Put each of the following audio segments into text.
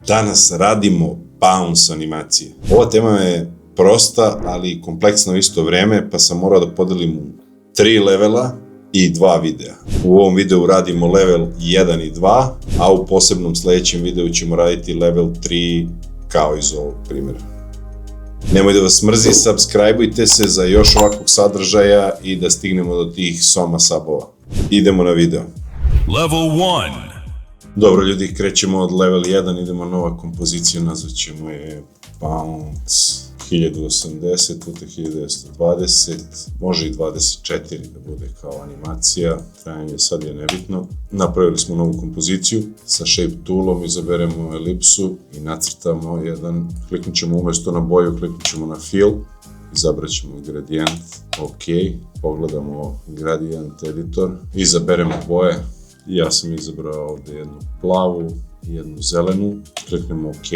Danas radimo bounce animacije. Ova tema je prosta, ali kompleksna u isto vreme, pa sam morao da podelim u 3 levela i 2 videa. U ovom videu radimo level 1 i 2, a u posebnom sledećem videu ćemo raditi level 3 kao iz ovog primjera. Nemoj da vas mrzi, subscribeujte se za još ovakvog sadržaja i da stignemo do tih soma sabova. Idemo na video. Level 1. Dobro ljudi, krećemo od level 1, idemo nova kompozicija, nazvaćemo je Bounce 1080 puta 1920, može i 24 da bude kao animacija, trajanje sad je nebitno. Napravili smo novu kompoziciju, sa Shape Toolom izaberemo elipsu i nacrtamo jedan, kliknut ćemo umjesto na boju, kliknut ćemo na Fill, izabrat ćemo gradijent, OK, pogledamo gradijent editor, izaberemo boje. Ja sam izabrao ovde jednu plavu i jednu zelenu, kliknemo OK,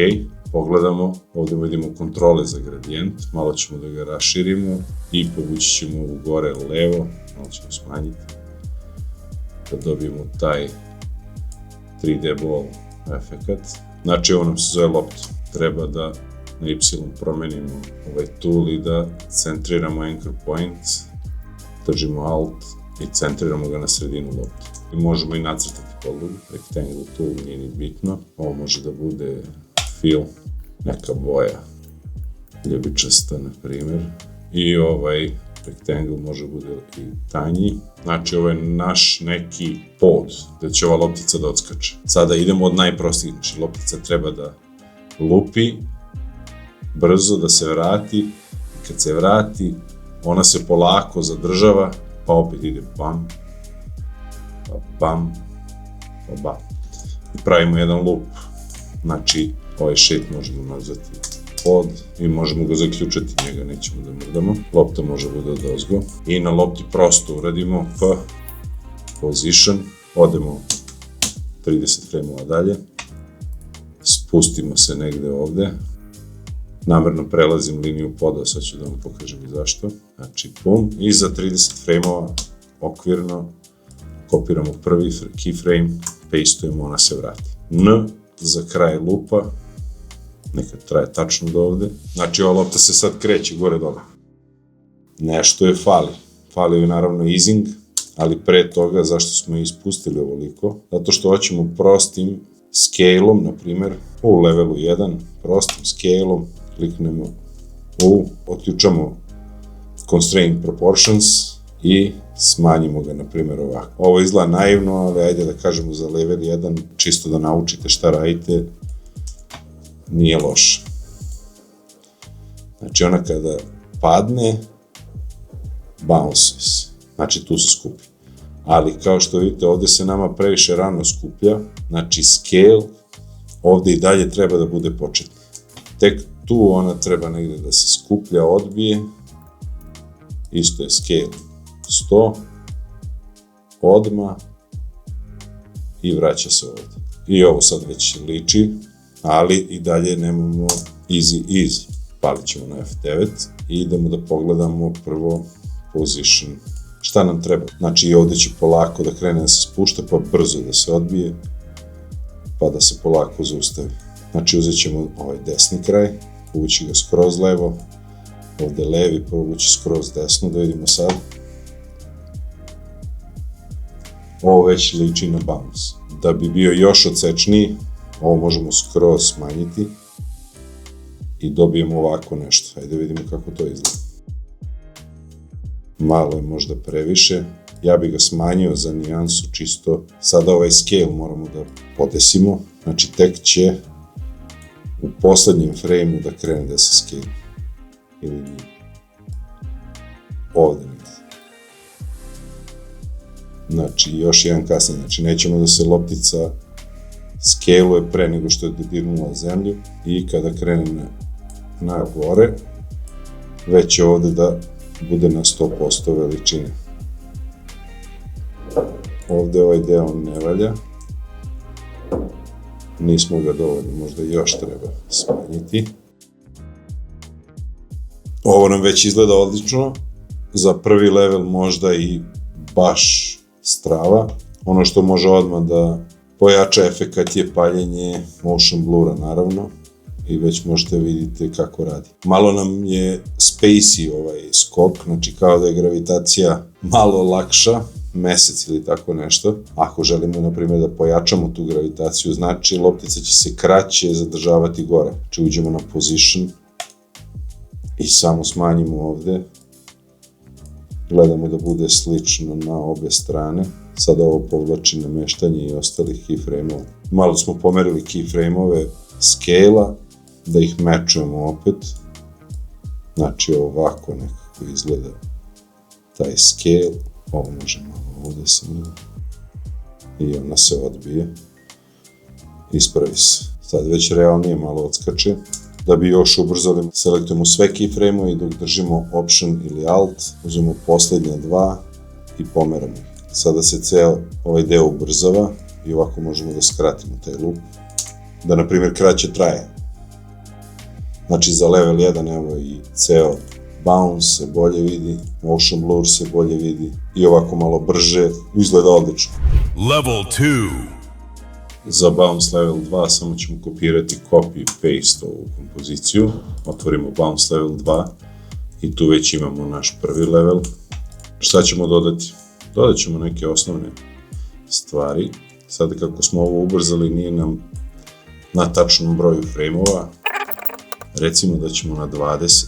pogledamo, ovde vidimo kontrole za gradijent, malo ćemo da ga raširimo i povući ćemo ovu gore levo, malo ćemo smanjiti, da dobijemo taj 3D ball efekat. Znači ovo nam se zove lopta, treba da na Y promenimo ovaj tool i da centriramo anchor point, držimo Alt i centriramo ga na sredinu lopte. I možemo i nacrtati podlogu, rectangle tool nije ni bitno, ovo može da bude fill, neka boja, ljubičasta na primjer, i ovaj rectangle može bude i tanji, znači ovo je naš neki pod gde će ova loptica da odskače. Sada idemo od najprostijih, znači loptica treba da lupi, brzo da se vrati, i kad se vrati, ona se polako zadržava, pa opet ide bam, pa bam, pa bam. I pravimo jedan loop, znači ovaj shape možemo nazvati pod i možemo ga zaključati, njega nećemo da mrdamo. Lopta može bude od ozgo i na lopti prosto uradimo P, position, odemo 30 frame-ova dalje, spustimo se negde ovde, namerno prelazim liniju poda, sad ću da vam pokažem i zašto, znači pum, i za 30 frame-ova okvirno kopiramo prvi keyframe, pastujemo, ona se vrati. N za kraj lupa, neka traje tačno do ovde, znači ova lopta se sad kreće gore dole. Nešto je fali, falio je naravno easing, ali pre toga zašto smo ispustili ovoliko, zato što hoćemo prostim scale-om, na primjer, u levelu 1, prostim scale-om, kliknemo otključamo constraint proportions i smanjimo ga, na primjer, ovako. Ovo izgleda naivno, ali ajde da kažemo za level 1, čisto da naučite šta radite, nije loše. Znači ona kada padne, bounce se, znači tu se skupi. Ali kao što vidite, ovde se nama previše rano skuplja, znači scale, ovde i dalje treba da bude početni. Tek tu ona treba negde da se skuplja, odbije, isto je scale 100, odma i vraća se ovde. I ovo sad već liči, ali i dalje nemamo easy ease. Palit ćemo na F9 i idemo da pogledamo prvo position. Šta nam treba? Znači i ovde će polako da krene da se spušta, pa brzo da se odbije, pa da se polako zaustavi. Znači uzet ćemo ovaj desni kraj, povući ga skroz levo, ovde levi povući skroz desno, da vidimo sad. Ovo već liči na bounce. Da bi bio još odsečniji, ovo možemo skroz smanjiti i dobijemo ovako nešto. Hajde vidimo kako to izgleda. Malo je možda previše, ja bih ga smanjio za nijansu čisto. Sada ovaj scale moramo da podesimo, znači tek će u poslednjem frame-u da krene da se scale. Ili nije. Ovde negde. Znači još jedan kasnije, znači nećemo da se loptica scale-uje pre nego što je dodirnula zemlju i kada krene na gore, već će ovde da bude na 100% veličine. Ovde ovaj deo ne valja, nismo ga dovoljno, možda još treba smanjiti. Ovo nam već izgleda odlično, za prvi level možda i baš strava. Ono što može odmah da Pojača efekat je paljenje motion blura, naravno, i već možete vidjeti kako radi. Malo nam je spacey ovaj skok, znači kao da je gravitacija malo lakša, mesec ili tako nešto. Ako želimo, na primjer, da pojačamo tu gravitaciju, znači loptica će se kraće zadržavati gore. Znači uđemo na position i samo smanjimo ovde. Gledamo da bude slično na obe strane. Sada ovo povlači nameštanje i ostalih keyframe-ova. Malo smo pomerili keyframe-ove scale-a, da ih mečujemo opet. Znači ovako nekako izgleda taj scale. Ovo može malo ovde se mira. I ona se odbije. Ispravi se. Sad već realnije malo odskače. Da bi još ubrzali, selektujemo sve keyframe-ove i dok držimo Option ili Alt, uzmemo poslednja dva i pomeramo ih. Sada se ceo ovaj deo ubrzava i ovako možemo da skratimo taj loop. Da, na primjer, kraće traje. Znači za level 1 evo i ceo bounce se bolje vidi, motion blur se bolje vidi i ovako malo brže, izgleda odlično. Level 2. Za bounce level 2 samo ćemo kopirati copy i paste ovu kompoziciju, otvorimo bounce level 2 i tu već imamo naš prvi level. Šta ćemo dodati? Dodat ćemo neke osnovne stvari. Sada kako smo ovo ubrzali nije nam na tačnom broju frame-ova. Recimo da ćemo na 20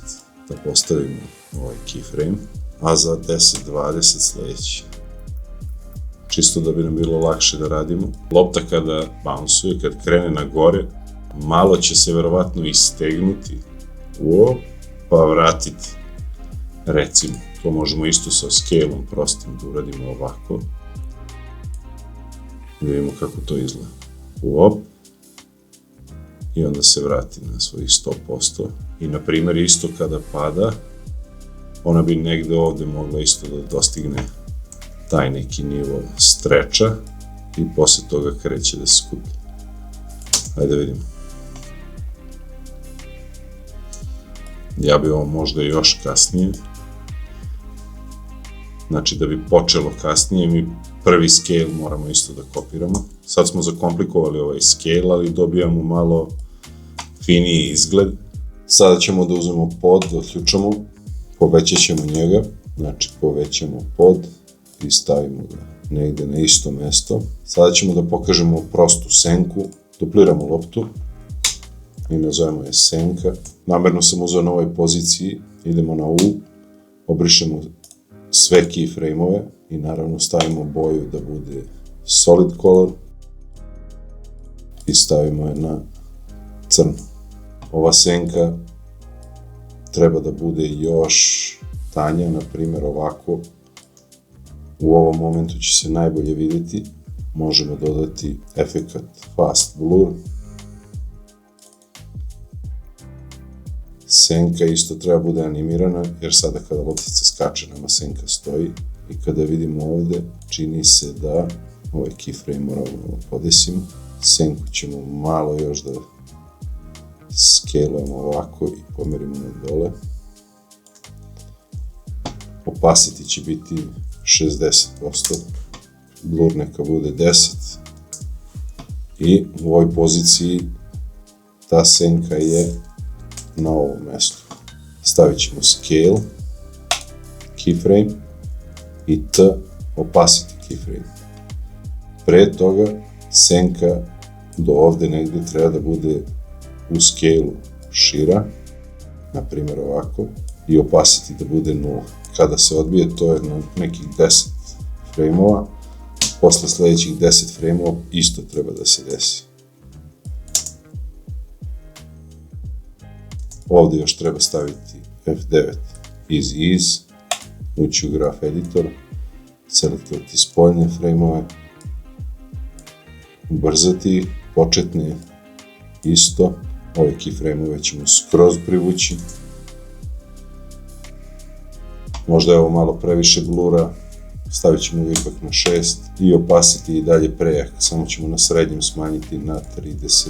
da postavimo ovaj keyframe, a za 10-20 sledeći. Čisto da bi nam bilo lakše da radimo. Lopta kada bounceuje, kad krene na gore, malo će se verovatno istegnuti, pa vratiti. Recimo, to možemo isto sa scale-om prostim da uradimo ovako. Da vidimo kako to izgleda. I onda se vrati na svojih 100%. I na primjer isto kada pada, ona bi negde ovde mogla isto da dostigne taj neki nivo streča i posle toga kreće da se skuplja. Hajde vidimo. Ja bi ovo možda još kasnije. Znači da bi počelo kasnije, mi prvi scale moramo isto da kopiramo. Sad smo zakomplikovali ovaj scale, ali dobijamo malo finiji izgled. Sada ćemo da uzmemo pod, da otključamo, povećat ćemo njega, znači povećamo pod i stavimo ga negde na isto mesto. Sada ćemo da pokažemo prostu senku, dupliramo loptu i nazovemo je senka. Namerno sam uzeo na ovoj poziciji, idemo na U, obrišemo sve keyframe-ove i naravno stavimo boju da bude solid color i stavimo je na crno. Ova senka treba da bude još tanja, na primjer ovako. U ovom momentu će se najbolje vidjeti. Možemo dodati efekat fast blur. Senka isto treba bude animirana, jer sada kada loptica skače nama senka stoji i kada vidimo ovde čini se da ovaj keyframe moramo podesimo. Senku ćemo malo još da scale-ujemo ovako i pomerimo na dole. Opacity će biti 60%, blur neka bude 10 i u ovoj poziciji ta senka je na ovom mestu. Stavit ćemo scale, keyframe i T, opacity keyframe. Pre toga senka do ovde negde treba da bude u scale-u šira, na primjer ovako, i opacity da bude 0. Kada se odbije, to je na nekih 10 frame-ova, posle sledećih 10 frame-ova isto treba da se desi. Ovde još treba staviti F9 Easy, ući u Graph Editor, selektovati spoljne frame-ove, ubrzati ih, početne isto, ove keyframe-ove ćemo skroz privući. Možda je ovo malo previše blura, stavit ćemo ga ipak na 6 i opacity i dalje prejak, samo ćemo na srednjem smanjiti na 30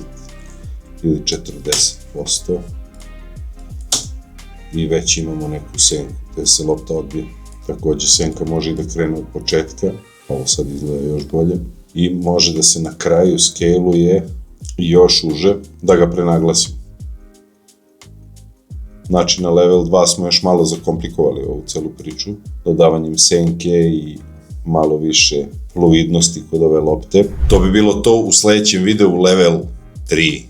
ili 40%. I već imamo neku senku gde se lopta odbije. Takođe senka može i da krene od početka, ovo sad izgleda još bolje. i može da se na kraju skeluje još uže, da ga prenaglasim. Znači na level 2 smo još malo zakomplikovali ovu celu priču, dodavanjem senke i malo više fluidnosti kod ove lopte. To bi bilo to u sledećem videu level 3.